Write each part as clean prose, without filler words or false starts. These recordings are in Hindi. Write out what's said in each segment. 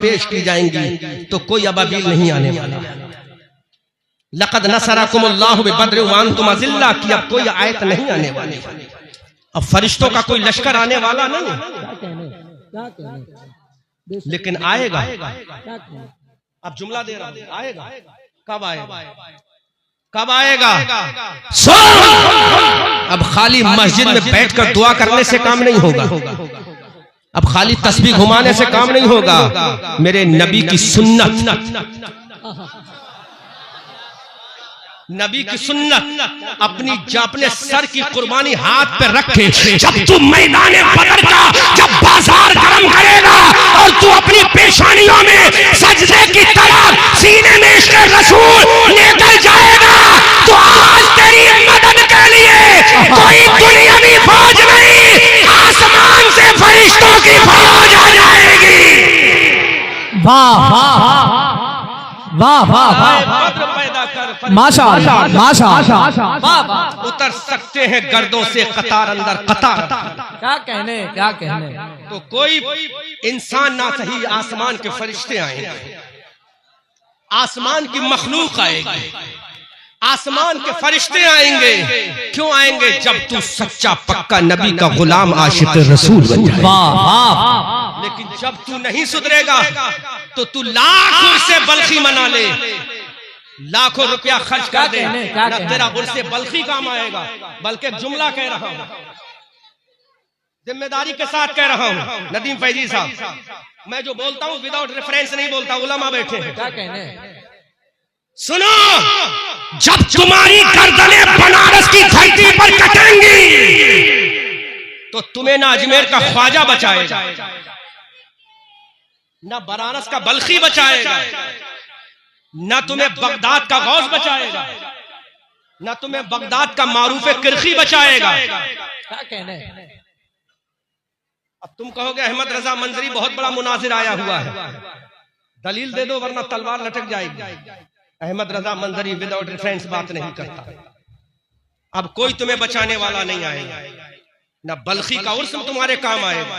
पेश की जाएंगी तो कोई अबाबील नहीं आने वाला। लक़द नसरकुमुल्लाहु बिबद्र व अंतुम अज़िल्ला की अब कोई आयत नहीं आने वाली। अब फरिश्तों का कोई लश्कर आने वाला नहीं, लेकिन आएगा। अब जुमला दे रहा हूं, आएगा। कब आएगा? कब आएगा? अब खाली मस्जिद में बैठकर दुआ करने से काम नहीं होगा, अब खाली तस्बीह घुमाने से काम नहीं होगा। मेरे नबी की सुन्नत, नबी की सुन्नत अपने सर की कुर्बानी हाथ पे रखे। जब तू मैदान बदर का जब बाजार गरम करेगा और तू अपनी पेशानियों में सजदे की तरह सीने में इश्क़ रसूल लेकर जाएगा तो आज तेरी मदद के लिए कोई दुनियावी फौज नहीं, आसमान से फरिश्तों की फौज आ जाएगी। वाह वाह वाह वाह वाह, माशाअल्लाह माशाअल्लाह। उतर सकते हैं गर्दों से कतार अंदर कतार। क्या कहने, क्या कहने। तो कोई इंसान ना सही, आसमान के फरिश्ते आएंगे, आसमान की मखलूक आएगी, आसमान के फरिश्ते आएंगे। क्यों आएंगे? जब तू सच्चा पक्का नबी का गुलाम आशिक रसूल बन जाए। लेकिन जब तू नहीं सुधरेगा तो तू लाख से बल्खी मना ले, लाखों रुपया खर्च कर दे, ना तेरा उर्से बल्खी काम आएगा। बल्कि जुमला कह रहा हूं, जिम्मेदारी के साथ कह रहा हूं नदीम फैजी साहब, मैं जो बोलता हूं विदाउट रेफरेंस नहीं बोलता, उलमा बैठे हैं। क्या कहने? सुनो, जब तुम्हारी गर्दनें बनारस की धरती पर कटेंगी तो तुम्हें ना अजमेर का ख्वाजा बचाएगा, ना बनारस का बल्खी बचाएगा, ना तुम्हें बगदाद का गौस बचाएगा, ना तुम्हें बगदाद का मारूफे किरखी बचाएगा। क्या कहने? अब तुम कहोगे अहमद रजा मंजरी बहुत बड़ा मुनाजिर आया हुआ है, दलील दे दो वरना तलवार लटक जाएगी। अहमद रजा मंजरी विदाउट रेफरेंस बात नहीं करता। अब कोई तुम्हें बचाने वाला नहीं आएगा, ना बल्खी का उर्स तुम्हारे काम आएगा,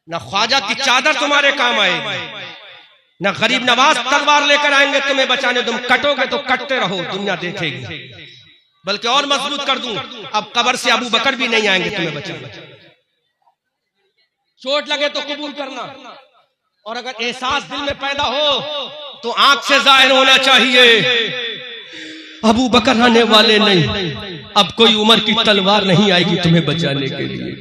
ना ख्वाजा की चादर तुम्हारे काम आएगी, ना गरीब नवाज तलवार लेकर आएंगे तुम्हें बचाने। तुम कटोगे तो कटते रहो, दुनिया देखेगी। बल्कि और मजबूत कर दूं, अब कब्र से अबू बकर भी नहीं आएंगे तुम्हें बचाने। चोट लगे तो कबूल करना, और अगर एहसास दिल में पैदा हो तो आंख से जाहिर होना चाहिए अबू बकर आने वाले नहीं, अब कोई उमर की तलवार नहीं आएगी तुम्हें बचाने के लिए,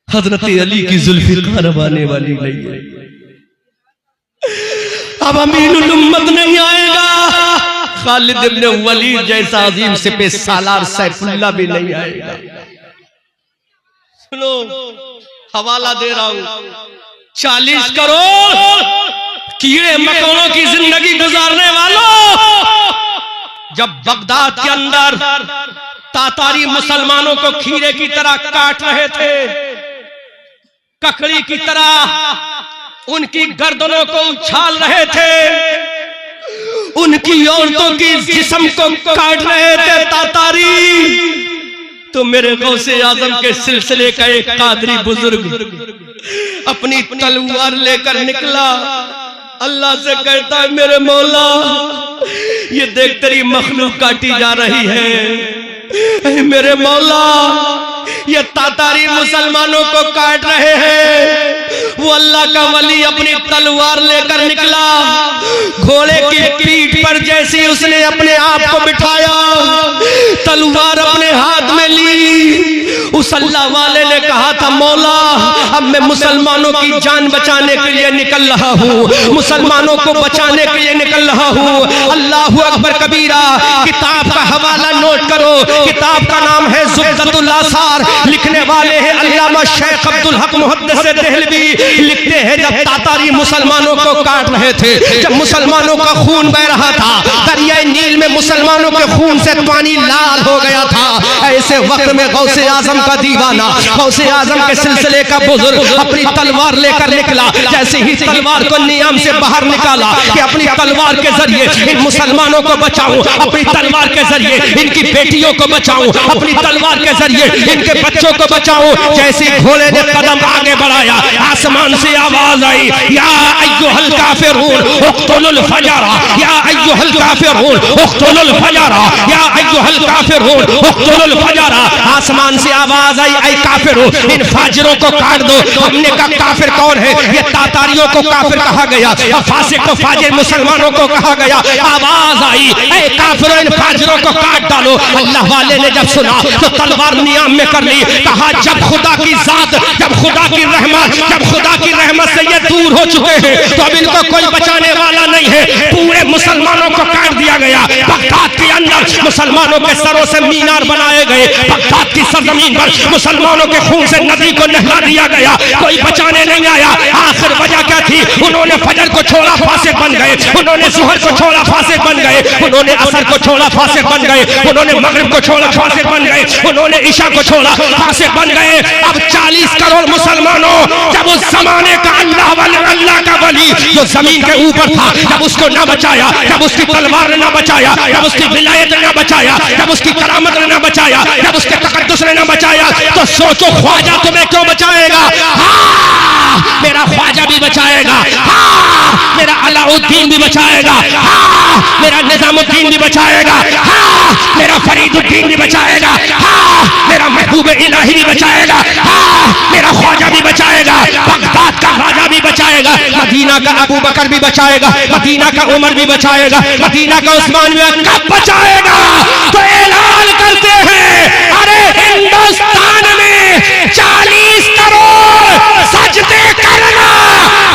हजरत अली की जुल्फिकार आने वाली नहीं है, अब अमीनुल उम्मत नहीं आएगा, खालिद इब्न वलीद जैसा अजीम सिपह सालार सैफुल्लाह भी नहीं आएगा। सुनो, हवाला दे रहा हूं, 40 करोड़ कीड़े मकोड़ों की जिंदगी गुजारने वालों, जब बगदाद के अंदर तातारी मुसलमानों को खीरे की तरह काट रहे थे, ककड़ी की तरह उनकी गर्दनों को उछाल रहे थे, उनकी औरतों की जिस्म को काट रहे थे तातारी, तो मेरे गौसे आजम के सिलसिले का एक कादरी बुजुर्ग अपनी तलवार लेकर निकला, अल्लाह से कहता है मेरे मौला ये देख तेरी मखलूक काटी जा रही है, मेरे मौला ये तातारी मुसलमानों को काट रहे हैं। वो अल्लाह का वली अपनी तलवार लेकर निकला, घोड़े की पीठ पर जैसे उसने अपने आप को बिठाया, तलवार अपने हाथ में ली, उस अल्लाह वाले ने कहा था मौला अब मैं मुसलमानों की जान बचाने के लिए निकल रहा हूँ, मुसलमानों को बचाने के लिए निकल रहा हूँ। अल्लाहु अकबर कबीरा। किताब का हवाला नोट करो, किताब का नाम है ज़ुब्दतुल आसार, लिखने वाले हैं अल्लामा शेख अब्दुल हक मुहद्दिस देहलवी। लिखते हैं जब तातारी मुसलमानों को काट रहे थे, जब मुसलमानों का खून बह रहा रहा था, दरिया नील में मुसलमानों के खून से पानी लाल हो गया था। ऐसे वक्त में गौसे आजम का दीवाना, गौसे आजम के सिलसिले का बुजुर्ग अपनी तलवार लेकर निकला। जैसे ही तलवार को नियाम से बाहर निकाला कि अपनी तलवार के जरिए इन मुसलमानों को बचाऊं, अपनी तलवार के जरिए इनकी बेटियों को बचाऊं, अपनी तलवार के जरिए इनके बच्चों को बचाऊं। जैसे घोड़े ने कदम आगे बढ़ाया, आसमान से आवाज आई, या अय्युहल काफिरून उक़्तुलुल फजरा, या अय्युहल काफिरून उक़्तुलुल फजरा, या अय्युहल काफिरून उक़्तुलुल फजरा। आसमान से आवाज आई, ऐ काफिरों, इन फाजिरों को काट दो। हमने कहा काफिर कौन है? ये तातारियों को काफिर कहा गया, फासिक को फाजिर मुसलमानों को कहा गया। आवाज आई, ऐ काफिरों, इन फाजिरों को काट डालो। अल्लाह वाले ने जब सुना तो तलवार नियाम में कर ली। कहा जब खुदा की जात, जब खुदा की रहमत, जब खुदा की रहमत से ये दूर हो चुके हैं तो अब इनको कोई बचाने वाला नहीं है। पूरे मुसलमानों को काट दिया गया। बगदाद के अंदर मुसलमानों के सरों से मीनार बनाए गए। बगदाद की सरजमीन पर मुसलमानों के खून से नदी को नहला दिया गया। कोई बचाने नहीं आया। आखिर वजह क्या थी? उन्होंने फजर को छोड़ा, फासिक बन गए। उन्होंने जुहर को छोड़ा, फासिक बन गए। उन्होंने असर को छोड़ा, फासिक बन गए। उन्होंने मगरिब को छोड़ा, फासिक बन गए। उन्होंने ईशा को छोड़ा, फासिक बन गए। अब 40 करोड़ मुसलमानों, जब उस जमाने का अल्लाह का वली जो जमीन के ऊपर था, जब उसको न बचाया, जब उसकी तलवार ने न बचाया, जब उसकी विलायत ने न बचाया, जब उसकी करामत ने न बचाया, जब उसके तकद्दुस ने न बचाया, तो सोचो ख्वाजा तुम्हें क्यों बचाएगा? हाँ, मेरा ख्वाजा भी बचाएगा। हाँ, मेरा अलाउद्दीन भी बचाएगा। हाँ, मेरा निजामुद्दीन भी बचाएगा। हाँ, मेरा फरीदुद्दीन भी बचाएगा। हाँ, मेरा महबूब इलाही भी बचाएगा। हाँ, मेरा ख्वाजा भी बचाएगा। बगदाद का राजा भी बचाएगा। मदीना का अबू बकर भी बचाएगा। मदीना का उमर भी बचाएगा। मदीना का उस्मान भी कब बचाएगा? तो ऐलान करते हैं, अरे हिंदुस्तान में 40 करोड़ सजदे करना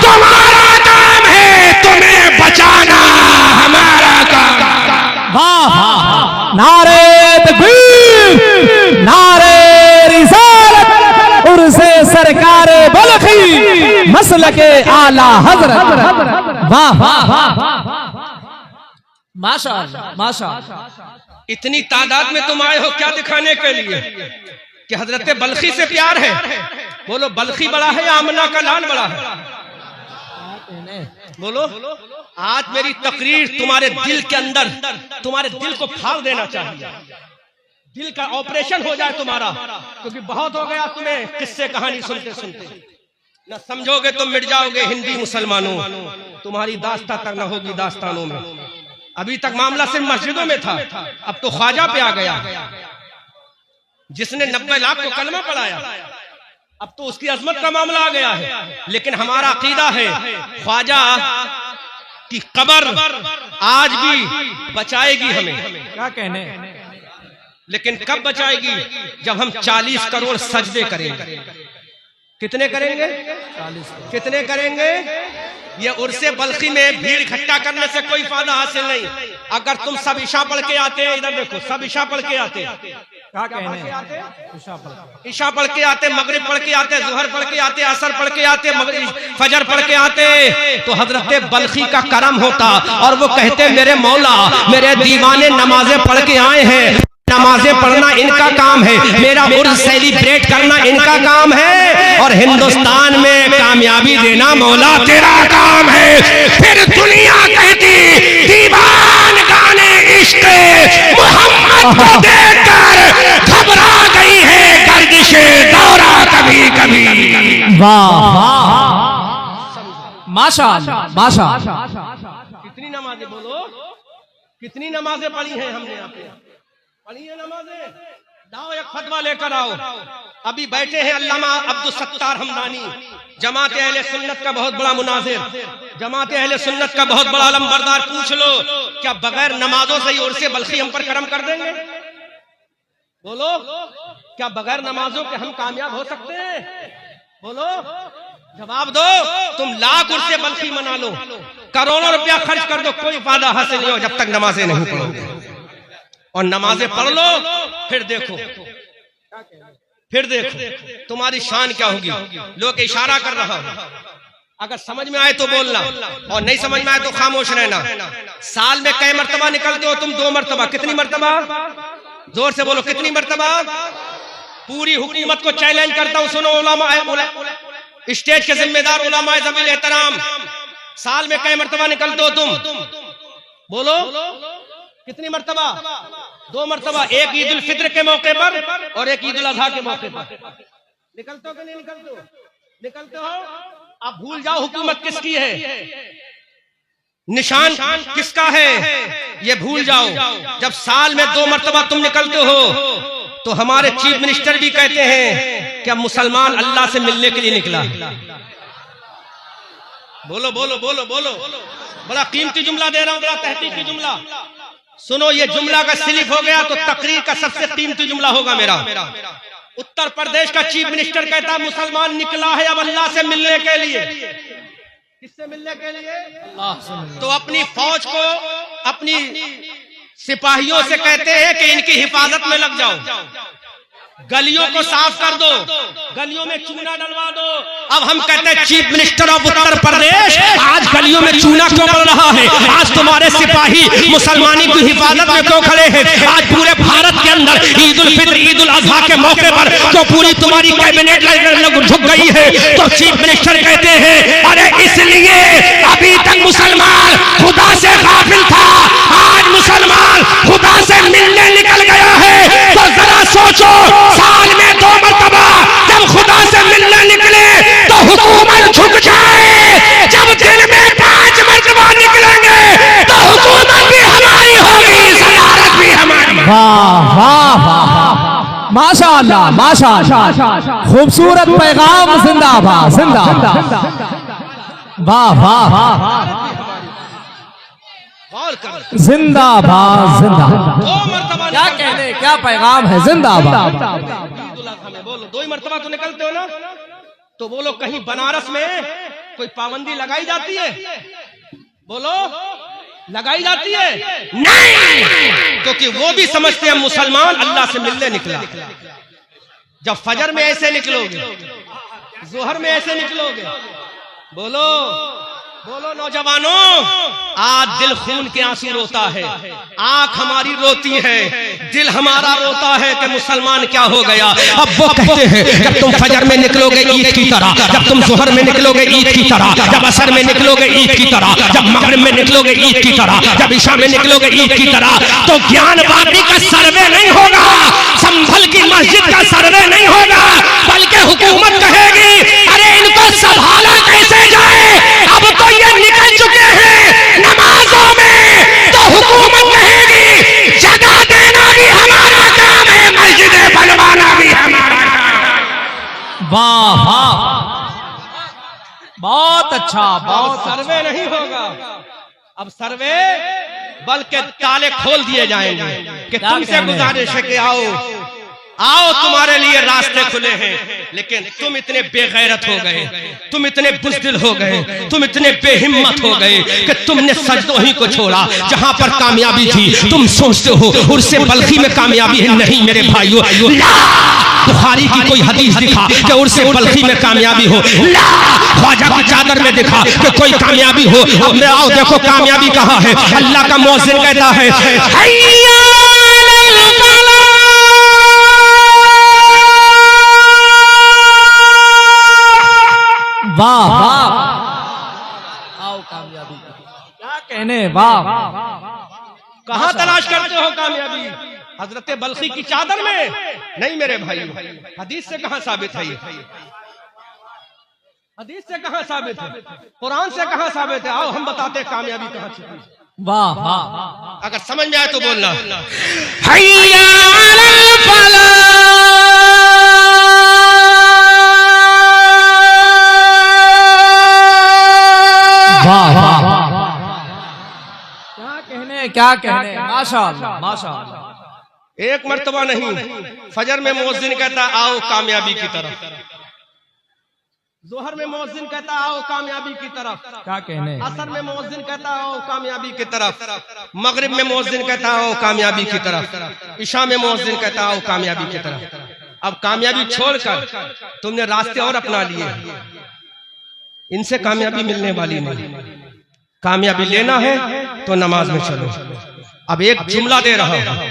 तुम्हारा काम है, तुम्हें बचाना हमारा काम। वाह वाह, नारे तकबीर, नारे रिसालत, उर्से सरकारे बलखी, मसलके आला हजरत। वाह वाह वाह, माशाअल्लाह माशाअल्लाह। इतनी तादाद में तुम आए हो क्या दिखाने के लिए कि हजरत बल्खी से प्यार है? बोलो बल्खी बड़ा है या आमना का लाल बड़ा है? बोलो। आज मेरी तकरीर तुम्हारे दिल के अंदर, तुम्हारे दिल को फाड़ देना चाहिए। दिल का ऑपरेशन हो जाए तुम्हारा, क्योंकि बहुत हो गया तुम्हें किस्से कहानी सुनते सुनते। न समझोगे तो मिट जाओगे हिंदी मुसलमानों, तुम्हारी दास्तां तक न होगी दास्तानों में। अभी तक मामला सिर्फ मस्जिदों में था, अब तो ख्वाजा पे आ गया। जिसने 90 लाख को कलमा पढ़ाया, अब तो उसकी अजमत का मामला आ गया है। लेकिन हमारा अकीदा है ख्वाजा की कब्र आज भी बचाएगी हमें। क्या कहने? लेकिन कब बचाएगी? जब हम 40 करोड़ सजदे करेंगे। कितने करेंगे? 40। कितने करेंगे? ये उर्से बल्खी में भीड़ इकट्ठा करने से कोई फायदा हासिल नहीं। अगर तुम सब इशा पढ़ के आते, इधर देखो, सब इशा पढ़ के आते। क्या कहने? इशा पढ़ के आते, मगरिब पढ़ के आते, जुहर पढ़ के आते, असर पढ़ के आते, फजर पढ़ के आते, तो हजरत बल्खी का करम होता और वो कहते मेरे मौला, मेरे दीवाने नमाजें पढ़ के आए हैं, नमाजें पढ़ना इनका काम है, मेरा उर्स सेलिब्रेट करना इनका काम है, और हिंदुस्तान में कामयाबी देना मौला तेरा काम है। फिर दुनिया कहती दीवान गाने इश्क मोहम्मद को देखकर घबरा गई है गर्दिशे दौरा कभी कभी। वाह माशाअल्लाह माशाअल्लाह। कितनी नमाजें बोलो, कितनी नमाजें पढ़ी हैं हमने यहाँ पे? पढ़ी है नमाजें? लाओ एक फतवा लेकर आओ। अभी बैठे हैं अल्लामा अब्दुल सत्तार हमदानी, जमात अहले सुन्नत का बहुत बड़ा मुनाजिर, जमात अहले सुन्नत का बहुत बड़ा अलमबरदार। पूछ लो क्या बगैर नमाजों से ही उर्से बल्खी हम पर करम कर देंगे? बोलो, क्या बगैर नमाजों के हम कामयाब हो सकते हैं? बोलो, जवाब दो। तुम लाख उर्से बल्खी मना लो, करोड़ों रुपया खर्च कर दो, कोई फायदा हासिल नहीं हो जब तक नमाजें नहीं पढ़ोगे। और नमाजें पढ़ लो, फिर देखो, फिर देखो तुम्हारी शान क्या होगी। लोग इशारा कर रहा हूं, अगर समझ में आए तो बोलना और नहीं समझ में आए तो खामोश रहना। साल में कई मर्तबा निकलते हो तुम? 2 मर्तबा। कितनी मर्तबा? जोर से बोलो, कितनी मर्तबा? पूरी हुकूमत को चैलेंज करता हूं, सुनो उलमा, स्टेज के जिम्मेदार उलमा ज़मील एहतराम, साल में कई मर्तबा निकलते हो तुम? बोलो कितनी मर्तबा? 2 मर्तबा। एक ईद उल फित्र के मौके पर और एक ईद उल अजहा के मौके पर। निकलते हो कि नहीं निकलते हो? निकलते हो। अब भूल जाओ हुकूमत किसकी है, निशान किसका है, ये भूल जाओ। जब साल में 2 मर्तबा तुम निकलते हो तो हमारे चीफ मिनिस्टर भी कहते हैं कि अब मुसलमान अल्लाह से मिलने के लिए निकला। बोलो बोलो बोलो बोलो, बड़ा कीमती जुमला दे रहा हूं, बड़ा तहकीकी जुमला। सुनो, ये जुमला का स्लिप हो गया तो तकरीर का सबसे कीमती जुमला होगा मेरा। उत्तर प्रदेश का चीफ मिनिस्टर कहता है मुसलमान निकला है अब अल्लाह से मिलने के लिए। किससे मिलने के लिए? अल्लाह से। तो अपनी फौज को, अपनी सिपाहियों से कहते हैं कि इनकी हिफाजत में लग जाओ, गलियों को साफ कर दो, गलियों में चूना डलवा दो। अब हम कहते हैं chief minister of Uttar Pradesh, आज गलियों में चूना क्यों पड़ रहा है? आज तुम्हारे सिपाही मुसलमानी की हिफाजत में क्यों खड़े हैं? आज पूरे भारत के अंदर ईद उल फित्र, ईद उल अजहा के मौके पर तो पूरी तुम्हारी कैबिनेट झुक गई है। तो चीफ मिनिस्टर कहते हैं अरे इसलिए अभी तक मुसलमान खुदा से गाफिल था, आज मुसलमान खुदा से मिलने निकल गया है। तो जरा सोचो, साल में 2 मर्तबा जब खुदा से मिलने निकले तो हुकूमत झुक जाए, जब दिन में 5 मर्तबा निकलेंगे तो हुकूमत भी हमारी होगी, सदारत भी हमारी। वाह वाह वाह, माशाअल्लाह माशाअल्लाह, खूबसूरत पैगाम, जिंदाबाद जिंदाबाद, वाह वाह, जिंदाबाद जिंदाबाद। 2 मर्तबा क्या कहने, क्या पैगाम है, जिंदाबाद। बोलो 2 ही मर्तबा तो निकलते हो ना, तो बोलो कहीं बनारस में कोई पाबंदी लगाई जाती है? बोलो लगाई जाती है? नहीं, क्योंकि वो भी समझते हैं मुसलमान अल्लाह से मिलने निकला। जब फजर में ऐसे निकलोगे, जोहर में ऐसे निकलोगे, बोलो बोलो नौजवानों, आज दिल खून के आंसू रोता है, आंख हमारी रोती है, दिल हमारा रोता है कि मुसलमान क्या हो गया। अब वो कहते हैं जब तुम फजर में निकलोगे ईद की तरह, जब तुम जोहर में निकलोगे ईद की तरह, जब असर में निकलोगे ईद की तरह, जब मगरिब में निकलोगे ईद की तरह, जब ईशा में निकलोगे ईद की तरह, तो ज्ञान बाटी का सर्वे नहीं होगा, संभल की मस्जिद का सर्वे नहीं होगा, बल्कि हुकूमत कहेगी अरे इनको संभाला कैसे जाए। अब तो ये निकल चुके हैं नमाजों में, तो हुकूमत कहेगी जगह देना भी हमारा काम है, मस्जिदें बनवाना भी हमारा काम। वाह वाह, बहुत अच्छा, बहुत सर्वे नहीं होगा, अब सर्वे बल्कि ताले खोल दिए जाएंगे कि तुमसे गुजारिश है कि आओ आओ तुम्हारे लिए रास्ते खुले हैं। लेकिन तुम इतने बेगैरत हो गए, तुम इतने बुज़दिल हो गए, तुम इतने बेहिम्मत हो गए कि तुमने सजदों ही को छोड़ा जहां पर कामयाबी थी। तुम सोचते हो उर्से बल्खी में कामयाबी है, नहीं मेरे भाइयों, बुखारी की कोई हदीस दिखा कि उर्से बल्खी में कामयाबी हो, ख्वाजा की चादर में दिखा कि कोई कामयाबी हो। अब आओ देखो कामयाबी कहाँ है। अल्लाह का मुअज्जिन कहता है हैया वाह वाह, आओ कामयाबी, क्या कहने, वाह। कहां तलाश करते हो कामयाबी? हजरत बल्खी की चादर में? नहीं मेरे भाई, हदीस से कहां साबित है ये? हदीस से कहां साबित है? कुरान से कहां साबित है? आओ हम बताते हैं कामयाबी कहां छुपी। वाह वाह, अगर समझ में आए तो बोलना हैया अलल फलाह, वाह वाह, क्या कहने, क्या कहने, माशाअल्लाह माशाअल्लाह। एक मर्तबा नहीं, फजर में मुअज्जिन कहता आओ कामयाबी की तरफ, जोहर में मुअज्जिन कहता आओ कामयाबी की तरफ, क्या कहने, असर में मुअज्जिन कहता आओ कामयाबी की तरफ, मगरिब में मुअज्जिन कहता आओ कामयाबी की तरफ, इशा में मुअज्जिन कहता आओ कामयाबी की तरफ। अब कामयाबी छोड़कर तुमने रास्ते और अपना लिए। इनसे कामयाबी मिलने वाली नहीं। कामयाबी लेना है तो नमाज में चलो। अब एक जुमला दे रहा हूं,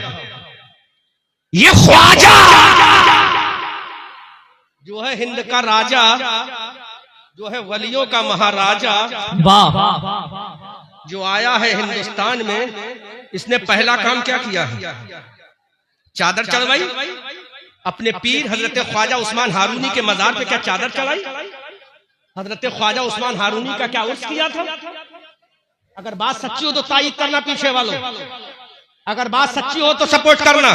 ये ख्वाजा जो है हिंद का राजा, जो है वलियों का महाराजा, जो आया है हिंदुस्तान में, इसने पहला काम क्या किया है? चादर चढ़वाई। अपने पीर हजरत ख्वाजा उस्मान हारूनी के मजार पे क्या चादर चढ़ाई? हजरत ख्वाजा उस्मान हारूनी का क्या उर्स किया था? अगर बात सच्ची हो तो तायीद करना पीछे वालों, अगर बात सच्ची हो तो सपोर्ट करना।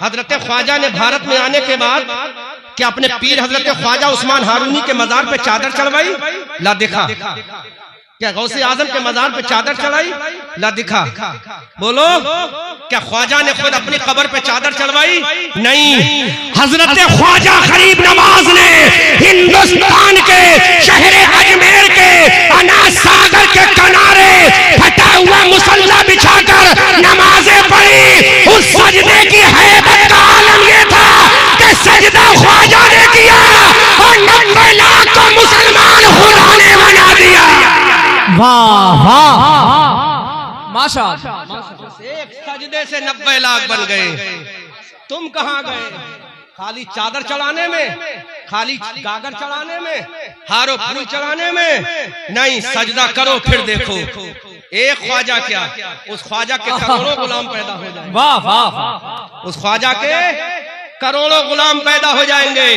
हजरत ख्वाजा ने भारत में आने के बाद क्या अपने पीर हजरत ख्वाजा उस्मान हारूनी के मजार पे चादर चढ़वाई? ला दिखा। क्या गौसे आजम के मजार पे चादर चढ़ाई? ला दिखा। बोलो, क्या ख्वाजा ने खुद अपनी कब्र पे चादर चढ़वाई? नहीं। हजरत ख्वाजा गरीब नवाज ने हिंदुस्तान के शहर अजमेर के अनाज सागर के किनारे फटा हुआ मुसल्ला बिछाकर नमाजें पढ़ी। उस सजदे की हैबत का आलम ये था कि सजदा ख्वाजा ने किया और 90 लाख को मुसलमान खुदा ने बना दिया। वाह वाह, माशाअल्लाह। एक सजदे से 90 लाख बन गए। तुम कहां गए? खाली चादर चढ़ाने में, खाली गागर चढ़ाने में, हारो फूल चढ़ाने में नहीं। सजदा करो फिर देखो, एक ख्वाजा क्या, उस ख्वाजा के करोड़ों गुलाम पैदा हो जाएंगे। वाह वाह, उस ख्वाजा के करोड़ों गुलाम पैदा हो जाएंगे।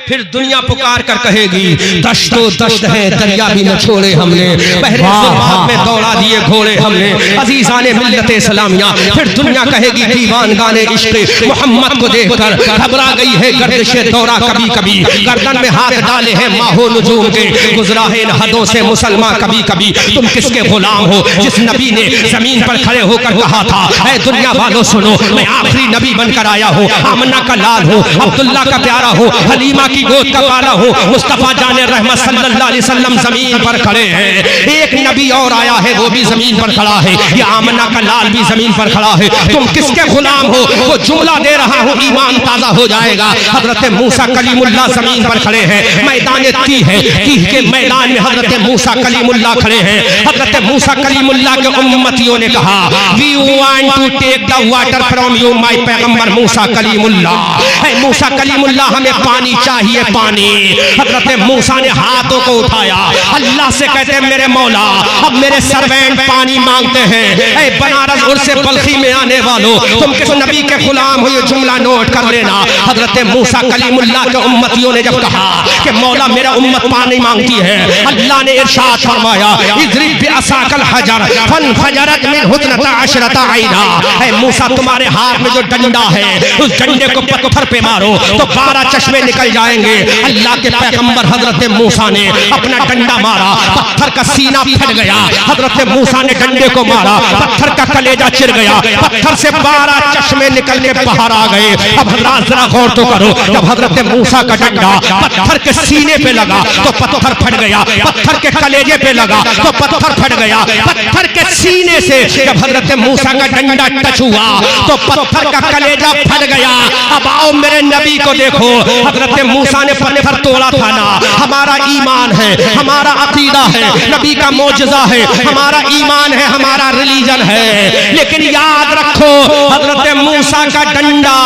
फिर दुनिया पुकार कर कहेगी, दश्तो दश्त है दरिया भी न छोड़े हमने, बहरे ज़ुल्मात में दौड़ा दिए घोड़े हमने, अजीज़ाने मिल्लते सलामियां। फिर दुनिया कहेगी, दीवान गाने इश्क़ मोहम्मद को देखकर घबरा गई है गर्दिशे दौरा कभी कभी, गर्दन में हाथ डाले हैं माहो नजूम के, गुजरा है इन हदों से मुसलमान कभी कभी। तुम किसके गुलाम हो जिस नबी ने जमीन पर खड़े होकर कहा था, ऐ दुनिया वालों सुनो, मैं आखिरी नबी बनकर आया हूँ, आमना का लाल हो, अब्दुल्ला का प्यारा हो, हलीमा की गोद का पाला हो, मुस्तफा जाने रहमत सल्लल्लाहु अलैहि वसल्लम जमीन पर खड़े हैं। एक नबी और आया है, वो भी जमीन पर खड़ा है, ये आमना का लाल भी जमीन पर खड़ा है। तुम किसके गुलाम हो? वो जुमला दे रहा हूँ, ईमान ताजा हो जाएगा। हजरत मूसा कलीमुल्लाह जमीन पर खड़े हैं, मैदान तीह है, तीह के मैदान में हजरत मूसा कलीमुल्लाह खड़े हैं। हजरत मूसा कलीमुल्लाह के उम्मतियों ने कहा, we want to take the water from you my पैगंबर मूसा कलीमुल्लाह। मूसा कलीमुल्लाह, हमें पानी चाहिए, पानी। हजरत मूसा ने हाथों को उठाया, अल्लाह से कहते, मेरे मौला, अब मेरे सर्वेंट पानी मांगते हैं। ऐ बनारस उर्से बल्खी में आने वालों, तुम किस नबी के गुलाम हो? ये जुमला नोट कर लेना। हजरत मूसा कलीमुल्लाह के उम्मतियों ने जब कहा कि मौला मेरा उम्मत पानी मांगती है, अल्लाह ने इरशाद फरमाया, इज़रिब बिअसाकल हजर फनफजरत मिनहु इस्नता अशरता ऐना। ऐ मूसा, तुम्हारे हाथ में जो डंडा है, उस डंडे को पत्थर पे मारो तो 12 चश्मे निकल जाएंगे। अल्लाह के पैगंबर हजरत मूसा ने अपना डंडा मारा, पत्थर का सीना फट गया। हजरत मूसा ने डंडे को मारा, पत्थर का कलेजा चिर गया, पत्थर से 12 चश्मे निकल के बाहर आ गए। अब हजरत जरा गौर तो करो, जब हजरत मूसा का डंडा पत्थर के सीने पे लगा तो पत्थर फट गया, पत्थर के कलेजे पे लगा तो पत्थर फट गया, पत्थर के सीने से जब हजरत मूसा का डंडा टच हुआ तो पत्थर का कलेजा फट गया। अब आओ मेरे नबी को देखो, हजरत मूसा ने पत्थर तोड़ा था ना, हमारा ईमान है, हमारा अकीदा है, नबी का मौजज़ा है, हमारा ईमान है, हमारा रिलीजन है। लेकिन याद रखो, हजरत मूसा का डंडा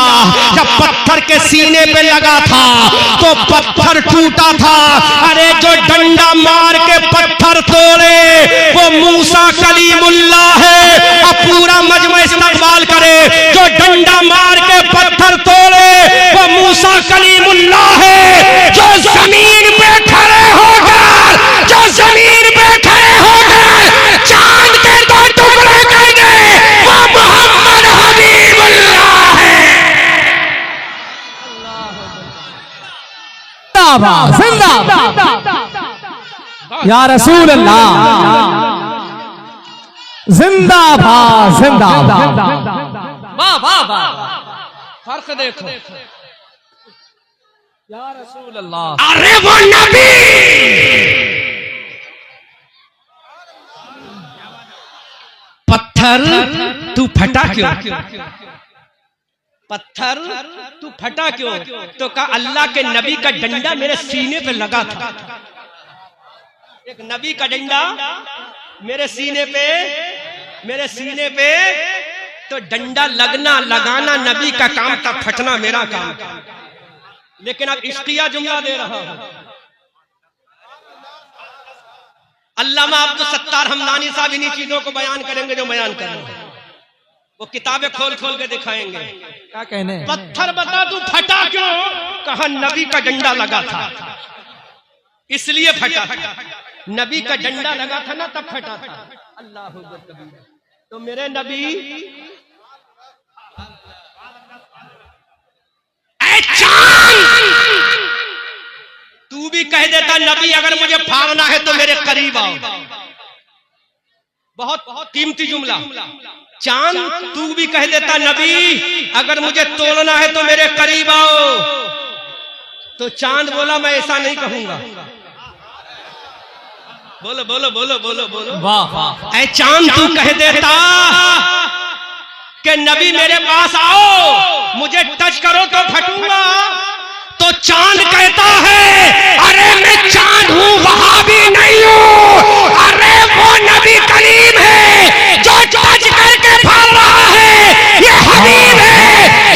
जब पत्थर के सीने पे लगा था तो पत्थर टूटा था। अरे जो डंडा मार के पत्थर तोड़े वो मूसा कलीमुल्लाह है। अब पूरा मजमा इस्तकबाल करे, जो डंडा मार के पत्थर तोड़े वो मूसा कलीमुल्लाह है। जो जमीन पे खड़े होकर, जो जमीन पे खड़े होकर चांद के 2 टुकड़े कर गए, वो मोहम्मद हबीबुल्लाह है। जिंदाबाद या रसूल अल्लाह, जिंदाबाद जिंदाबाद। वाह वाह वाह, फर्क देखो या रसूल अल्लाह। अरे वो नबी, पत्थर तू फटा क्यों? पत्थर तू फटा क्यों? तो कहा अल्लाह के नबी का डंडा मेरे सीने पे लगा था। एक नबी का डंडा मेरे सीने पे तो डंडा लगना लगाना नबी का काम था, फटना मेरा काम। लेकिन अब इश्किया जुमला दे रहा हूं। अल्लामा अब्दुल सत्तार हमदानी साहब इन्हीं चीजों को बयान करेंगे जो बयान कर रहे हैं। वो किताबें खोल खोल के दिखाएंगे। क्या कहने हैं? पत्थर बता तू फटा क्यों? कहा नबी का डंडा लगा था इसलिए फटा था। नबी का डंडा लगा था ना तब फटा था। अल्लाह अकबर कबीर। तो मेरे नबी तू भी कह देता नबी अगर मुझे फाड़ना है तो मेरे करीब आओ। बहुत कीमती जुमला। चांद तू भी कह देता नबी अगर मुझे तोड़ना है तो मेरे करीब आओ। तो चांद बोला मैं ऐसा नहीं कहूंगा। बोलो बोलो बोलो बोलो बोलो। वाह वाह। ऐ चांद तू कह देता कि नबी मेरे पास आओ, मुझे टच करो तो फटूंगा। तो चांद कहता है अरे मैं चांद हूं वहां भी नहीं हूं। अरे वो नबी करीम है जो टच करके फाड़ रहा है, ये हबीब है।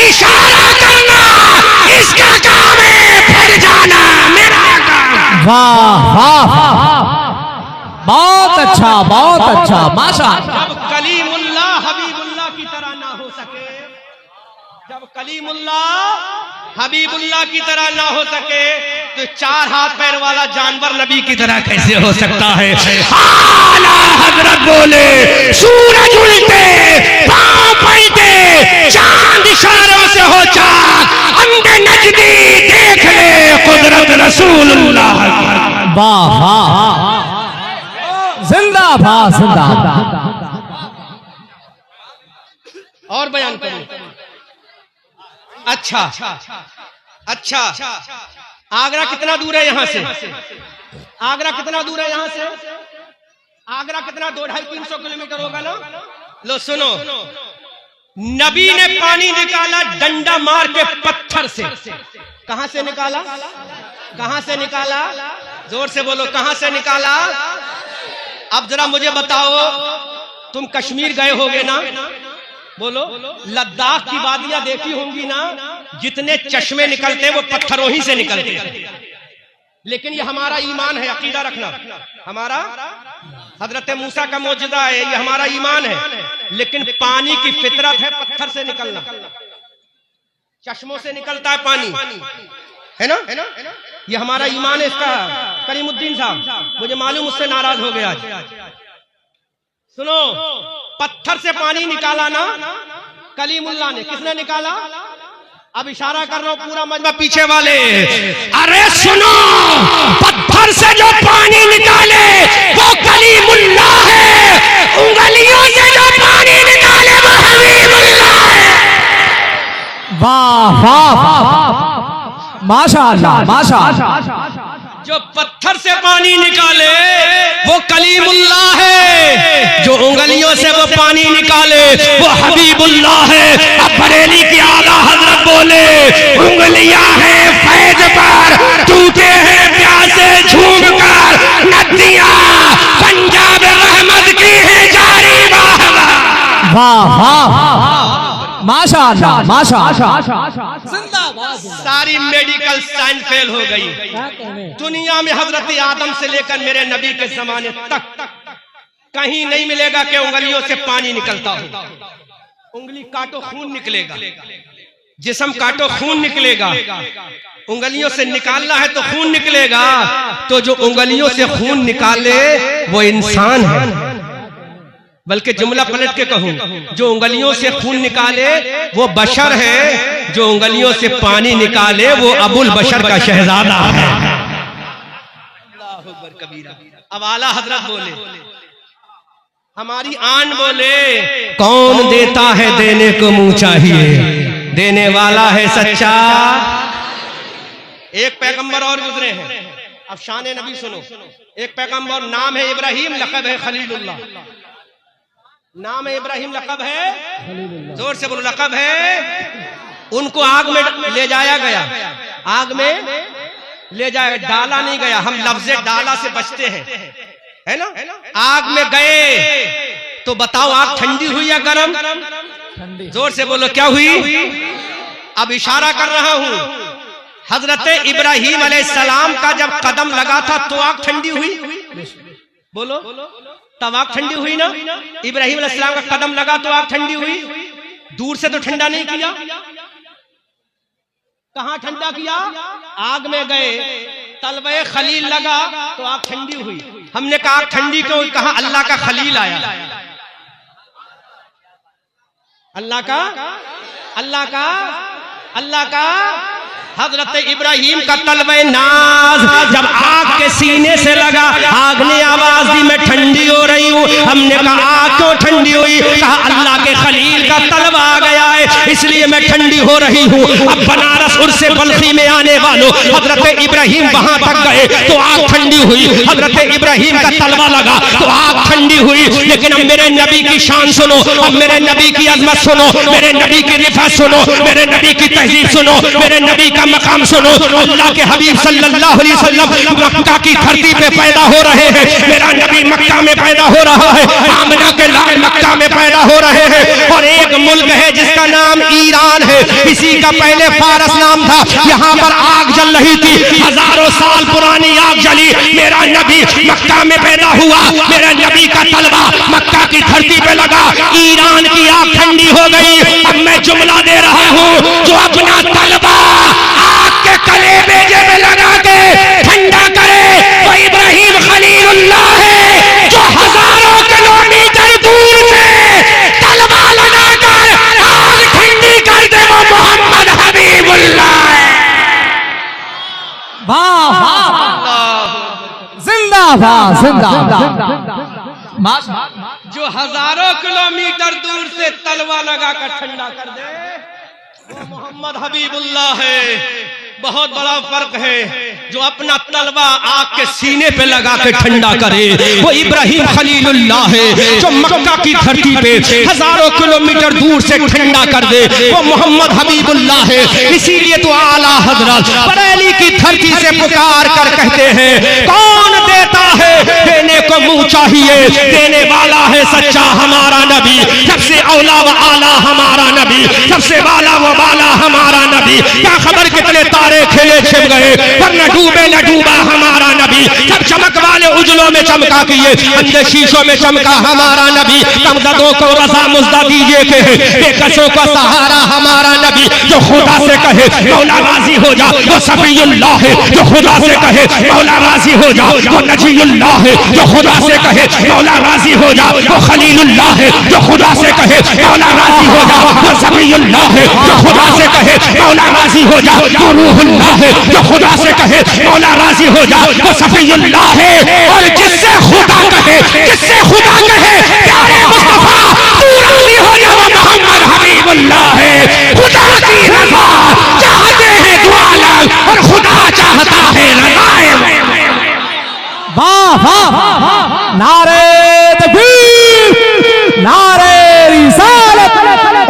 इशारा करना इसका काम है, फट जाना मेरा काम। वाह वाह, बहुत अच्छा बहुत अच्छा, माशाअल्लाह। जब कलीमुल्लाह हबीबुल्लाह की तरह ना हो सके, जब कलीमुल्लाह हबीबुल्लाह की तरह ना हो सके तो चार हाथ पैर वाला जानवर नबी की तरह कैसे हो सकता है? आला हजरत बोले सूरज उल्टे पांव पलटे चांद इशारों से हो चाक, अंधे नजदी देख ले कुदरत रसूलुल्लाह की। वाह वाह, जिंदाबाद जिंदाबाद। और बयान करूं। अच्छा अच्छा, आगरा कितना दूर है यहां से? आगरा कितना दूर है यहां से? आगरा कितना 200-300 किलोमीटर होगा ना। लो सुनो, नबी ने पानी निकाला डंडा मार के पत्थर से। कहां से निकाला? कहां से निकाला? जोर से बोलो, कहां से निकाला? अब जरा मुझे बताओ, तुम कश्मीर गए होगे ना? बोलो, लद्दाख की वादियां देखी होंगी ना? जितने चश्मे निकलते हैं वो पत्थरों ही से निकलते हैं। लेकिन ये हमारा ईमान है, अकीदा रखना। हमारा हजरत मूसा का मौजूदा है, ये हमारा ईमान है। लेकिन पानी की फितरत है पत्थर से निकलना। चश्मों से निकलता है पानी, है ना? ये हमारा ईमान है। इसका करीमुद्दीन साहब मुझे मालूम, उससे नाराज हो गया आज। सुनो, पत्थर से पानी निकाला ना कलीमुल्लाह ने। किसने निकाला? अब इशारा कर रहा हूं पूरा मजमा पीछे वाले। अरे सुनो, पत्थर से जो पानी निकाले वो कलीमुल्लाह है। उंगलियों से जो पानी निकाले वो हबीबुल्लाह है। वाह वाह, माशाअल्लाह माशाअल्लाह। जो पत्थर से पानी निकाले वो कलीमुल्लाह है, जो उंगलियों से वो पानी निकाले वो हबीबुल्लाह है। अब बरेली की आला हजरत बोले उंगलियां हैं फैज पर, टूटे हैं प्यासे झूम कर, नदियां पंजाब रहमत की है जारी। वाह वाह, माशाअल्लाह माशाअल्लाह, जिंदाबाद। सारी मेडिकल साइंस फेल हो गई दुनिया में। हजरत आदम से लेकर मेरे नबी के जमाने तक कहीं नहीं मिलेगा कि उंगलियों से पानी निकलता हो। उंगली काटो खून निकलेगा, जिस्म काटो खून निकलेगा। उंगलियों से निकालना है तो खून निकलेगा। तो जो उंगलियों से खून निकाले वो इंसान है। बल्कि जुमला पलट के कहूं, जो उंगलियों से खून निकाले वो बशर है, जो उंगलियों से पानी निकाले वो अबुल बशर का शहजादा है। अल्लाह अकबर कबीरा। अब आला हजरत बोले, हमारी आन बोले, कौन देता है देने को मुंह चाहिए, देने वाला है सच्चा। एक पैगंबर और गुजरे हैं। अब शान नबी सुनो। एक पैगंबर नाम है इब्राहिम, लक़ब है खलीलुल्लाह। नाम है इब्राहिम, लक़ब है, जोर से बोलो, लक़ब है। उनको आग में ले जाया गया, आग में ले जाए, डाला नहीं गया। हम लफ्ज़े डाला से बचते हैं, है ना। आग में गए तो बताओ आग ठंडी हुई या गर्म? ठंडी। जोर से बोलो क्या हुई? अब इशारा कर रहा हूं, हजरत इब्राहीम अलैहिस्सलाम का जब कदम लगा था तो आग ठंडी हुई। बोलो, तब आग ठंडी हुई ना। इब्राहीम अलैहिस्सलाम का कदम लगा तो आग ठंडी हुई। दूर से तो ठंडा नहीं किया, कहां ठंडा किया? आग में गए, तलबे खलील लगा तो आग ठंडी हुई। हमने कहा आग ठंडी क्यों? कहा अल्लाह का खलील आया। अल्लाह का हजरत इब्राहीम का तलबे नाज जब आग के सीने से लगा, आग ने आवाज दी मैं ठंडी हो रही हूँ। हमने कहा आग क्यों ठंडी हुई? कहा अल्लाह के खलील का तलबा आ गया है इसलिए मैं ठंडी हो रही हूँ। अब बनारस उर्से बल्खी में आने वालों, हजरत इब्राहीम वहां तक गए तो आग ठंडी हुई। हजरत इब्राहीम का तलबा लगा तो आग ठंडी हुई। लेकिन अब मेरे नबी की शान सुनो, अब मेरे नबी की अजमत सुनो, मेरे नबी की रिफत सुनो, मेरे नबी की तहजीब सुनो, मेरे नबी का मकाम सुनो। अल्लाह के हबीब सल्लल्लाहु अलैहि वसल्लम मक्का की धरती पे पैदा हो रहे हैं। मेरा नबी मक्का में पैदा हो रहा है, आमना के लाल मक्का में पैदा हो रहे हैं। और एक मुल्क है जिसका नाम ईरान है, इसी का पहले फारस नाम था। यहाँ पर आग जल रही थी, हजारों साल पुरानी आग जली। मेरा नबी मक्का में पैदा हुआ, मेरे नबी का तलबा मक्का की धरती पे लगा, ईरान की आग ठंडी हो गई। अब मैं जुमला दे रहा हूँ, जो अपना तलबा आग के कलेजे में लगा के ठंडा करे वो इब्राहीम खलीलुल्लाह है, जो हजारों किलोमीटर दूर से तलबा लगाकर आग ठंडी कर दे वो मोहम्मद हबीबुल्लाह है। वाह वाह, जिंदाबाद जिंदाबाद। जो हजारों किलोमीटर दूर से तलवा लगाकर ठंडा कर दे वो मोहम्मद हबीबुल्लाह है। बहुत बड़ा फर्क है, जो अपना तलवा आग के सीने पे लगा के ठंडा करे वो इब्राहीम खलीलुल्लाह है। जो मक्का की धरती पे हजारों किलोमीटर दूर से ठंडा कर दे वो मोहम्मद हबीबुल्लाह है। इसीलिए तो आला हजरत बरेली की धरती से पुकार कर कहते हैं, कौन देता है देने को मुंह चाहिए, देने वाला है सच्चा हमारा नबी। सबसे औला व आला हमारा नबी, सबसे वाला व वाला हमारा नबी। क्या खबर कितने तारे खेले छिप गए, पर न डूबे न डूबा हमारा नबी। सब चमक वाले उजलों में चमका किए, अंधे शीशों में चमका हमारा नबी। कमजदों को रजा मुजदा दीजिए के बेकसों का सहारा हमारा नबी। जो खुदा से कहे मौला राजी हो जा वो सफीउल्लाह है, जो खुदा से कहे मौला राजी हो जा वो नजीउल्लाह है, जो खुदा से कहे मौला राजी हो जा वो खलीलुल्लाह है, जो खुदा से कहे मौला राजी हो जा वो सफीउल्लाह है, जो खुदा से कहे मौला राजी हो जा वो रूहुल्लाह है, जो खुदा से कहे मौला राजी हो जा वो सफीउल्लाह है। और जिससे खुदा कहे प्यारे मुस्तफा तू राजी हो जा वो मोहम्मद हबीबुल्लाह है। खुदा की रजा चाहते हैं दुआ लग और खुदा चाहता है रज़ाए। वाह वाह, नारे तकबीर, नारे रिसालत,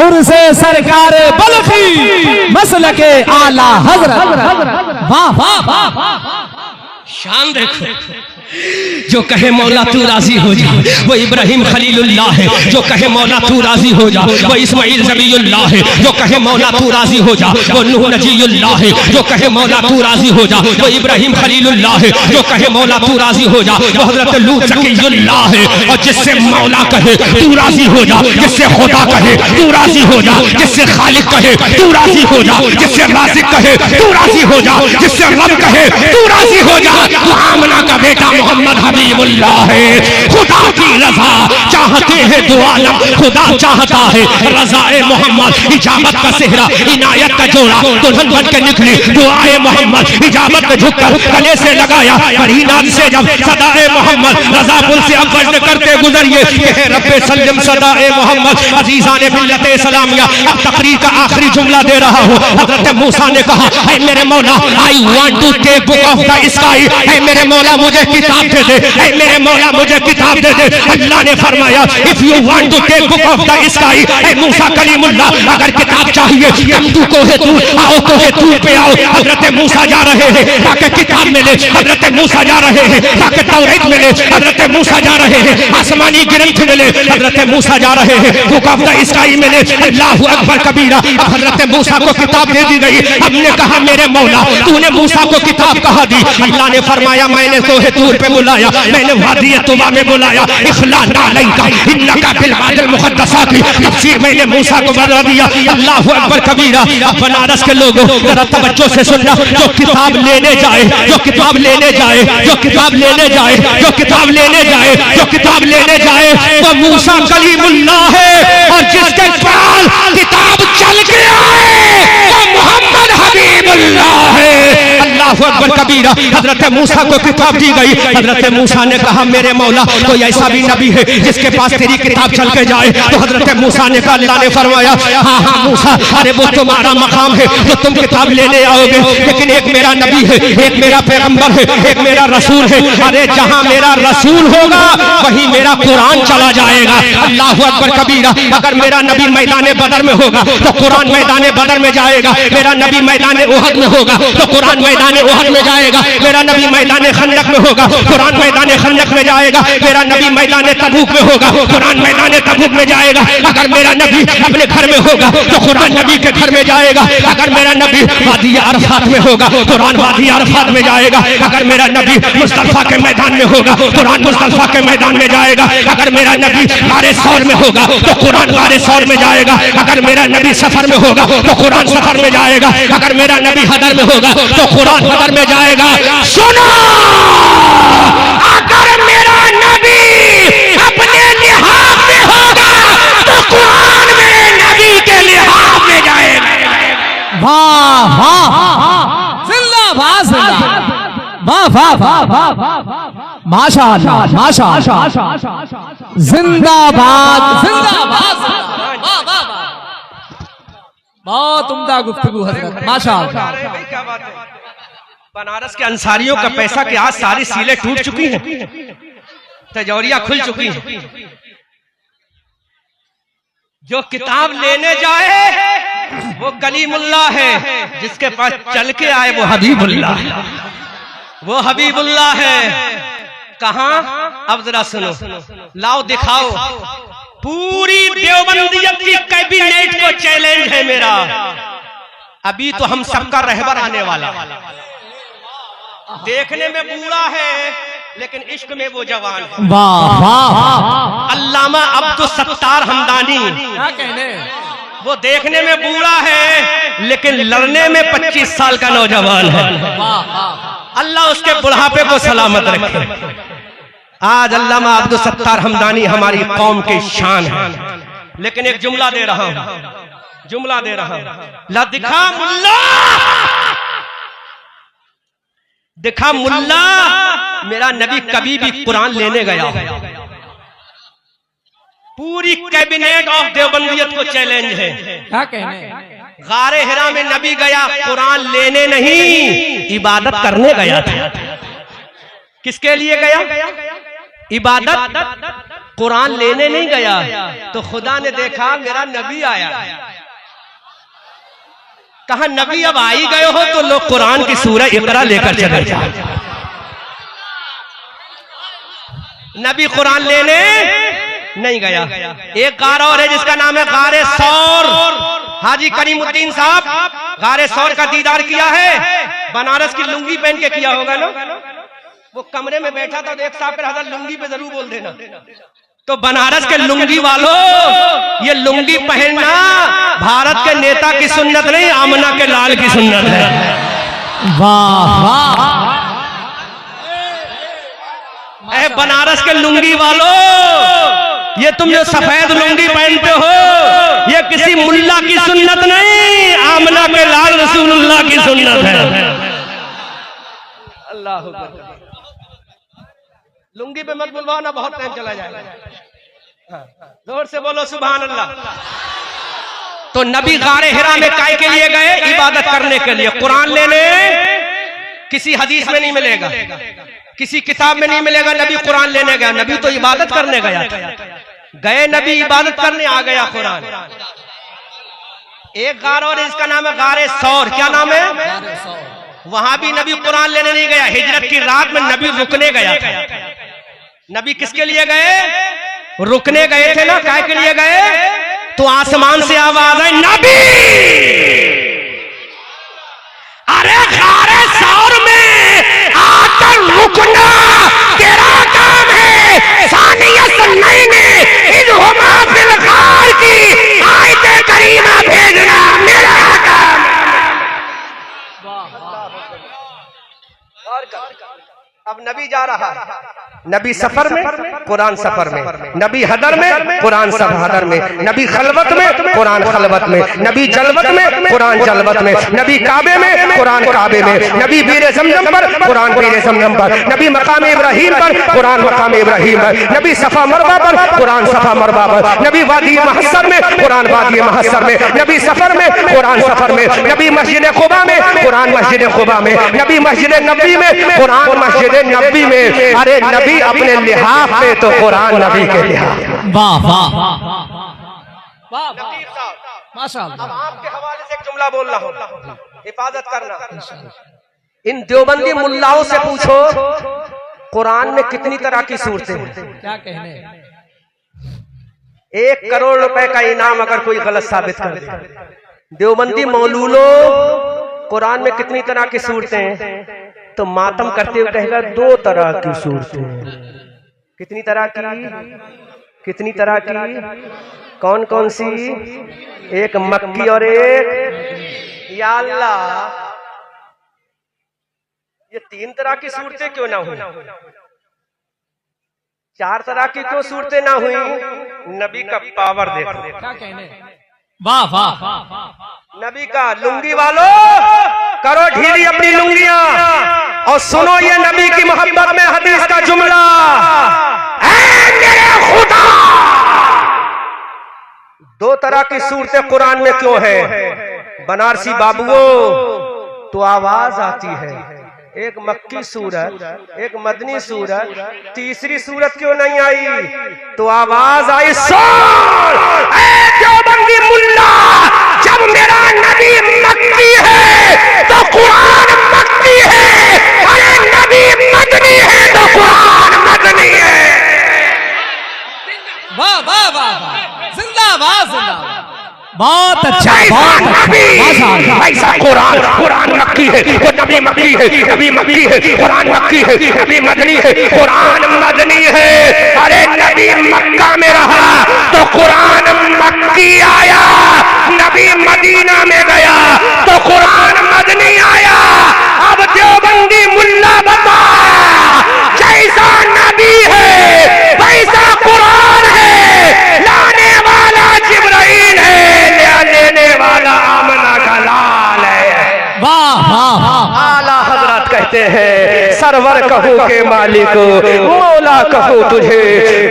उर्से सरकार बल्खी, मसलके आला हजरत। वाह वाह वाह, शान देखो। जो कहे मौला तू राजी हो जा वो इब्राहीम खलीलुल्लाह है, जो कहे मौला तू राजी हो जा वो इस्माइल ज़बीउल्लाह है, जो कहे मौला तू राजी हो जा वो नूह नजीउल्लाह है, जो कहे मौला तू राजी हो जा वो इब्राहीम खलीलुल्लाह है, जो कहे मौला तू राजी हो जा वो हज़रत लूत ज़कीयुल्लाह है। और जिससे मौला कहे तू राजी हो जा, जिससे खुदा कहे तू राजी हो जा, जिससे खालिक कहे तू राजी हो जा, जिससे राज़िक कहे तू राजी हो जा, जिससे रब कहे तू राजी हो जा, वो आमना का बेटा मोहम्मद हबीबुल्लाह है। खुदा की रजा चाहते हैं दुआ लग, खुदा चाहता है रज़ाए मोहम्मद। इजाबत का सेहरा इनायत का जोड़ा दुल्हन बन के निकली, दुआए मोहम्मद इजाबत में झुककर गले से लगाया करीनात से जब सदाए मोहम्मद रजा पुल से अब वजन करते गुजरिए कहे रब्बे सल्लम सदाए मोहम्मद। अजीज़ाने मिल्लत इस्लामिया अब तकरीर का आखिरी जुमला दे रहा हूँ। हज़रत मूसा ने कहा ऐ मेरे मौला I want to take book of the sky, ऐ मेरे मौला मुझे किताब दे दे, ऐ मेरे मौला मुझे किताब दे दे। अल्लाह ने फरमाया फरमाया if you want to take book of the sky, ए मूसा कलीमुल्लाह, अगर किताब चाहिए तू कोहे तूर आओ, कोहे तूर पे आओ। हजरत मूसा जा रहे हैं ताकि किताब मिले, हजरत मूसा जा रहे हैं ताकि तौरात मिले, हजरत मूसा जा रहे हैं आसमानी ग्रंथ मिले, हजरत मूसा जा रहे हैं बुक ऑफ द स्काई मिले। अल्लाहु अकबर कबीरा। हजरत मूसा को किताब दे दी गई। हमने कहा मेरे मौला तूने मूसा को किताब कहा दी? अल्लाह ने फरमाया मैंने कोहे तूर पे बुलाया, मैंने वादी तुबा में बुलाया। इखलाना अलैका इन्नका बिल वादिल मुक़द्दसा की तफसीर मैंने मूसा को बता दिया। अल्लाहु अकबर कबीरा। बनारस के लोगों जरा तवज्जो से सुनना, जो किताब लेने जाए, जो किताब लेने जाए, जो किताब लेने जाए, जो किताब लेने जाए, जो किताब लेने जाए वो मूसा कलीमुल्लाह है, और जिसके पास किताब चल के आए वो मोहम्मद हबीबुल्लाह है। अल्लाहु अकबर कबीरा। हजरत मूसा को किताब दी गई। हजरत मूसा ने कहा मेरे मौला कोई ऐसा भी नबी है जिसके पास तेरी किताब चल के जाए? तो हजरत मूसा ने कहा, अल्लाह ने फरमाया हाँ हाँ मूसा, अरे वो तुम्हारा मकाम है जो तुम किताब लेने आओगे, लेकिन एक मेरा नबी है, एक मेरा पैगंबर है, एक मेरा रसूल है। अरे जहां मेरा रसूल होगा वहीं मेरा कुरान चला जाएगा। अल्लाहु अकबर कबीरा। अगर मेरा नबी मैदान बदर में होगा तो कुरान मैदान बदर में जाएगा, मेरा नबी मैदान उहद में होगा तो कुरान मैदान उहद में जाएगा, मेरा नबी मैदान खंदक में होगा कुरान मैदान खंदक में जाएगा, मेरा नबी मैदान तबूक में होगा कुरान मैदान तबूक में जाएगा। अगर मेरा नबी अपने घर में होगा तो कुरान नबी के घर में जाएगा, अगर मेरा नबी वादी अरफात में होगा कुरान वादी अरफात में जाएगा, अगर मेरा नबी मुस्तफा के मैदान में होगा कुरान मुस्तफा के मैदान में जाएगा, अगर मेरा नबी गारे सौर में होगा तो कुरान गारे सौर में जाएगा, अगर मेरा नबी सफर में होगा तो कुरान सफर में जाएगा, अगर मेरा नबी हदर में होगा तो कुरान हदर में जाएगा। सुनो, अगर मेरा नबी अपने लिहाज में होगा तो कुरान मेरे नबी के लिहाज में जाएगा। वाह वाह, जिंदाबाद जिंदाबाद, वाह वाह वाह वाह, माशाअल्लाह माशाअल्लाह, जिंदाबाद जिंदाबाद, वाह वाह वाह, बहुत उम्दा गुफ्तगू हजरत, माशाअल्लाह। क्या बात है। बनारस के अंसारियों का पैसा कि आज सारी सीलें टूट चुकी हैं, तिजोरियां खुल चुकी हैं। जो किताब लेने जाए वो कलीमुल्लाह है, जिसके पास चल के आए वो हबीबुल्लाह है, वो हबीबुल्लाह है। कहां? अब जरा सुनो, लाओ दिखाओ। पूरी देवबंदियत की कैबिनेट को चैलेंज है मेरा। अभी तो हम सबका रहबर आने वाला, देखने में बूढ़ा है लेकिन इश्क में वो जवान है। वाह वाह, अल्लामा अब्दुल सत्तार हमदानी, क्या कहने, वो देखने में बूढ़ा है लेकिन लड़ने में 25 साल का नौजवान है। अल्लाह उसके बुढ़ापे को सलामत रखे। आज अल्लामा अब्दुल सत्तार हमदानी हमारी कौम की शान है, लेकिन एक जुमला दे रहा हूं, जुमला दे रहा हूं। ला दिखा मुल्ला, दिखा मुल्ला, मेरा नबी कभी भी कुरान लेने गया। पूरी कैबिनेट ऑफ देवबंदियत को चैलेंज है। क्या कहने, गारे हिरा में नबी गया कुरान लेने नहीं, इबादत करने गया था। किसके लिए गया? इबादत, कुरान लेने नहीं गया। तो खुदा ने देखा मेरा नबी आया, कहा नबी अब आई गए हो तो लोग कुरान की सूरह इकरा लेकर चले जाओ। नबी कुरान लेने नहीं गया। एक गार और है जिसका नाम है गारे सौर। हाजी करीमुद्दीन साहब गारे सौर का दीदार किया है, बनारस की लुंगी पहन के किया होगा ना। वो कमरे में बैठा था, तो एक साहब के हजरत लुंगी पे जरूर बोल देना। तो बनारस के लुंगी वालों, ये लुंगी पहनना भारत के नेता की सुन्नत नहीं, आमना के लाल की सुन्नत है। वाह वाह, ऐ बनारस के लुंगी वालों, ये तुम जो सफेद लुंगी पहनते हो ये किसी मुल्ला की सुन्नत नहीं, आमना के लाल रसूलुल्लाह की सुन्नत है। अल्लाह हू अकबर। लुंगी पे मत बुलवाना, बहुत टाइम चला जाएगा। जोर से बोलो सुभान अल्लाह। तो नबी गारे हिरा में काय के लिए गए? इबादत करने के लिए। कुरान लेने किसी हदीस में नहीं मिलेगा, किसी किताब में नहीं मिलेगा। नबी कुरान लेने गया, नबी तो इबादत करने गया था। गए नबी इबादत करने, आ गया कुरान। एक गार और इसका नाम है गारे सौर। क्या नाम है? वहां भी नबी कुरान लेने नहीं गया। हिजरत की रात में नबी रुकने गया था। नबी किसके लिए गए? रुकने गए थे ना। काय के लिए गए? तो आसमान से आवाज आई, नबी अरे गारे सौर में आकर रुकना तेरा काम है। सानियत नहीं ने इन्हुमा फिल गार की आयते करीमा भेजना मेरा काम। अब नबी जा रहा है, नबी सफर में, कुरान सफर में, नबी हदर में, कुरान हदर में, नबी खलवत में, कुरान खलवत में, नबी जलवत में, कुरान जलवत में, नबी काबे में, कुरान काबे में, नबी बीरे ज़मज़म पर, कुरान बीरे ज़मज़म पर, नबी मकाम इब्राहिम पर, कुरान मकाम इब्राहिम पर, नबी सफा मरवा पर, कुरान सफा मरवा पर, नबी वादी महस्सर में, कुरान वादी महस्सर में, नबी सफर में, कुरान सफर में, नबी मस्जिद कुबा में, कुरान मस्जिद कुबा में, नबी मस्जिद नबी में, कुरान मस्जिद नबी में। अरे नबी अपने लिहाफ में तो कुरान नबी के लिहाफ। वाह वाह माशाअल्लाह। अब आपके हवाले से एक जुमला बोल रहा हूं, हिफाजत करना। इन देवबंदी मुल्लाओं से पूछो कुरान में कितनी तरह की सूरतें हैं। क्या कहने? 1 करोड़ रुपए का इनाम अगर कोई गलत साबित कर दे। देवबंदी मौलूलो कुरान में कितनी तरह की सूरतें हैं? तो मातम करते हुए कहेगा 2 तरह की सूरतें। कितनी तरह की? कितनी तरह की? कौन कौन सी? एक मक्की और एक, या अल्लाह, ये 3 तरह की सूरतें क्यों ना हुई? 4 तरह की क्यों सूरतें ना हुई? नबी का पावर देखो। क्या कहने? वाह वाह। नबी का लुंगी वालों करो ढीली अपनी लुंगियां और सुनो ये नबी की मोहब्बत में हदीस का जुमला। ऐ मेरे खुदा, 2 तरह की सूरतें कुरान में क्यों है? बनारसी बाबुओं तो आवाज आती है, एक मक्की सूरत, एक मदनी सूरत, तीसरी सूरत क्यों नहीं आई? तो आवाज आई, सुन ऐ देवबंदी मुल्ला, जब मेरा नबी मक्की है तो कुरान मक्की है, अरे नबी मदनी है तो कुरान मदनी है। वाह वाह वाह, जिंदाबाद जिंदाबाद। बहुत अच्छा, ऐसा कुरान, कुरान मक्की है, वो नबी मक्की है, नबी मक्की है, कुरान मक्की है, नबी मदनी है, कुरान मदनी है। अरे नबी मक्का में रहा तो कुरान मक्की आया, नबी मदीना में गया तो कुरान मदनी आया। अब देवबंदी मुल्ला बता, जैसा नबी है वैसा कुरान है, लाने वाला जिब्राइल है, लेने वाला आमना का लाल है। वाह वाह। आला हजरत कहते हैं, सरवर कहूँ के मालिक, मौला कहूँ तुझे,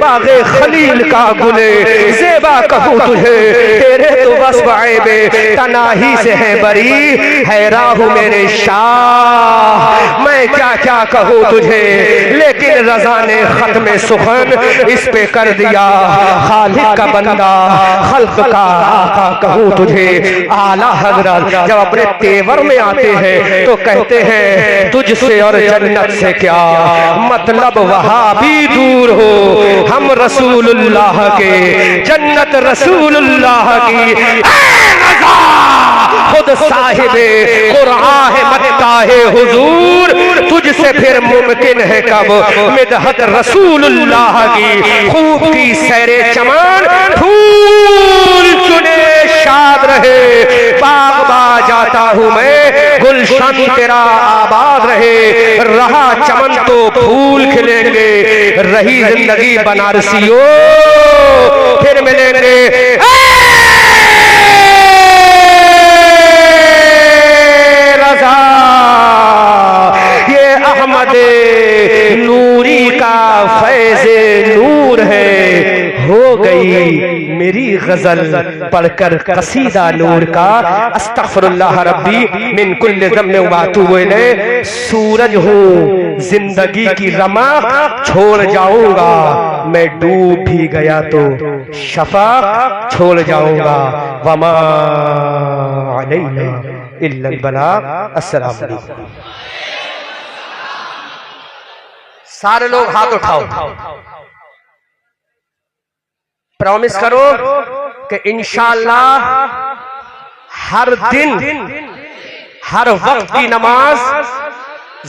बागे खलील का गुले ज़ेबा कहूँ तुझे, तेरे तो बस वाइबे तनाही से है बरी, है राहु मेरे शाह। मैं क्या क्या कहूँ तुझे, लेकिन रज़ा ने खत्म सुखन इस पे कर दिया, खालिक का बंदा खल्क का आका कहूँ तुझे। आला हजरत जब अपने तेवर में आते हैं तो कहते हैं, तुझसे और जन्नत से क्या मतलब, वहां भी दूर हो, हम रसूलुल्लाह के, जन्नत रसूलुल्लाह की। खुद साहिबे कुरान है मक्का है हुजूर, तुझसे फिर मुमकिन है कब मिदहत रसूलुल्लाह की। खूब की सैरे चमान, फूल चुने शाद रहे, बाग बा जाता हूँ मैं, गुलशन तेरा आबाद रहे, रहा चमन तो फूल खिलेंगे, रही जिंदगी बनारसियों फिर मिलेंगे। रज़ा ये अहमद नूरी का फैज़े नूर है, हो गई गई मेरी गजल पढ़कर कसीदा नूर का। अस्तगफिरुल्लाह रब्बी मिन कुल्li ज़म्बिन व अतूबु इलैह। सूरज हूँ जिंदगी की रमक छोड़ जाऊंगा, मैं डूब भी गया तो शफक छोड़ जाऊंगा। वमा अलैना इल्लल बलाग। अस्सलाम वालेकुम। सारे लोग हाथ उठाओ, प्रॉमिस करो कि इंशाअल्लाह हर दिन हर वक्त की नमाज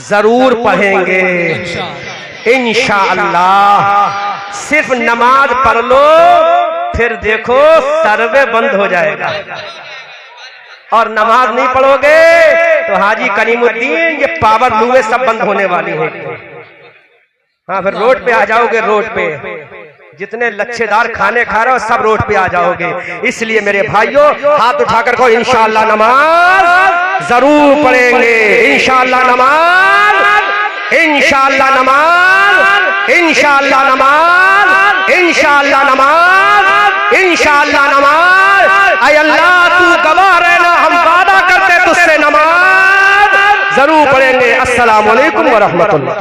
जरूर पढ़ेंगे इंशाअल्लाह। सिर्फ नमाज पढ़ लो, फिर देखो सर्वे बंद हो जाएगा। और नमाज नहीं पढ़ोगे तो हाजी करीमुद्दीन ये पावर लूए सब बंद होने वाली है। हाँ, फिर रोड पे आ जाओगे। रोड पे जितने लच्छेदार खाने खा रहे हो सब रोड पे आ जाओगे। इसलिए मेरे भाइयों हाथ उठाकर कहो इंशाअल्लाह नमाज जरूर पढ़ेंगे। इंशाअल्लाह नमाज, इंशाअल्लाह नमाज, इंशाअल्लाह नमाज, इंशाअल्लाह नमाज, इंशाअल्लाह नमाज। ऐ अल्लाह तू गवाह रहना, हम वादा करते तुझसे नमाज जरूर पढ़ेंगे। अस्सलाम वालेकुम व रहमतुल्लाह।